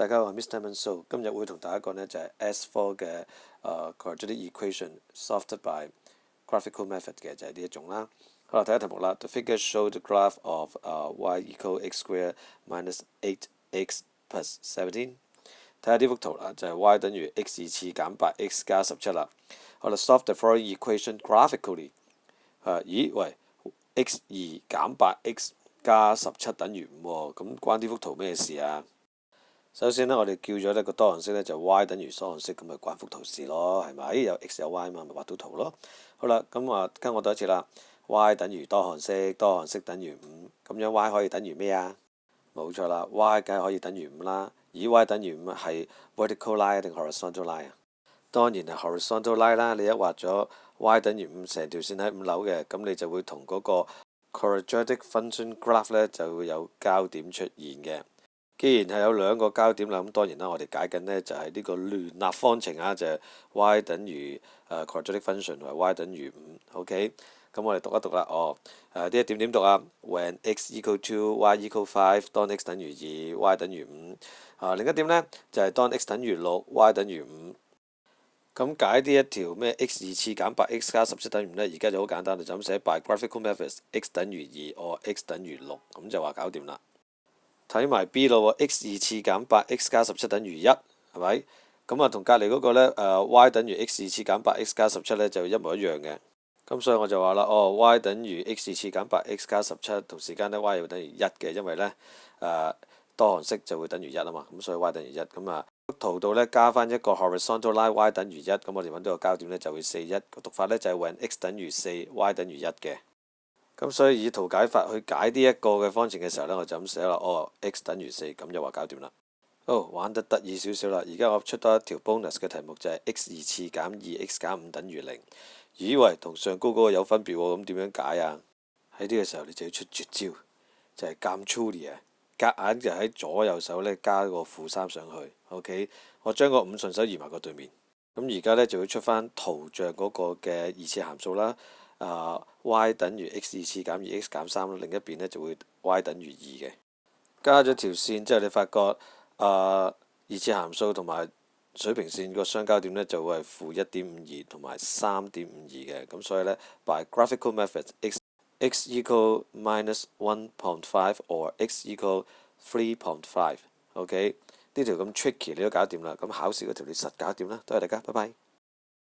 大家好，我係 Mr. Manso，今日會同大家講呢就係 S4 嘅quadratic equation solved by graphical method 嘅就係呢一種啦。好啦，睇下題目啦。The figure show the graph of y equal x square minus 8x plus 17。睇下呢幅圖啦，就係 y 等於 x 二次減 8x 加17啦。好啦 ，solve the following equation graphically。咦，喂 ，x 二減 8x 加17等於5喎，咁關呢幅圖咩事啊？首先呢，我哋叫咗呢個多項式呢，就 y 等於雙項式，咁咪關幅圖示咯，係咪？有 x 有 y 嘛，咪畫到圖咯。好啦，咁跟我讀一次啦。y 等於多項式，多項式等於5，咁樣 y 可以等於咩啊？冇錯啦 ，y 梗係可以等於5啦。而 y 等於5係 vertical line 定 horizontal line 啊？當然係 horizontal line 啦。你一畫咗 y 等於5，成條線喺5樓嘅，咁你就會同嗰個 quadratic function graph 呢就會有交點出現嘅。既然係有兩個交點啦，咁當然啦，我哋解緊呢就係呢個聯立方程啊，就係 y 等於quadratic function 同埋 y 等於5。OK， 咁我哋讀一讀啦。呢一點點讀啊 ？When x equal to y equal 5， 當 x 等於2 ，y 等於5。另一點呢，就係當 x 等於6 ，y 等於5。咁解呢一條咩 x 二次減 8x 加17等於5呢？而家就好簡單，就咁寫 by graphical methods，x 等於2 or x 等於6，咁就話搞掂啦。睇埋 B 咯喎 ，x 二次減 8x 加17等於1，係咪？咁同隔離嗰個呢y 等於 x 二次減 8x 加17呢，就一模一樣嘅。咁所以我就話啦，y 等於 x 二次減 8x 加17，同時間呢 y 會等於1嘅，因為呢多項式就會等於1啊嘛。咁所以 y 等於1，咁圖度呢加翻一個 horizontal line y 等於1，咁我哋揾到個交點呢就會41。個讀法呢就係 when x 等於4 y 等於1嘅。咁所以以圖解法去解呢一個嘅方程嘅時候呢，我就咁寫啦。x 等於4，咁就話搞掂啦。玩得得意少少啦。而家我出多一條 bonus 嘅題目就係 x 二次減 2x 減5等於0。以為同上高嗰個有分別喎，咁點樣解啊？喺呢個時候你就要出絕招，就係監粗啲啊，夾硬就喺左右手呢加個負3上去。OK， 我將個5順手移埋個對面。咁而家呢，就會出翻圖像嗰個嘅二次函數啦。y 等於 x 二次減 2x 減3，另一邊呢就會 y 等於2嘅。加咗條線之後，你發覺二次函數同埋水平線個相交點呢就會係-1.52同埋3.52嘅。咁所以呢 by graphical methods x equal minus 1.5 or x equal 3.5。OK， 呢條咁 tricky 你都搞掂啦。咁考試嗰條你實搞掂啦。多謝大家，拜拜。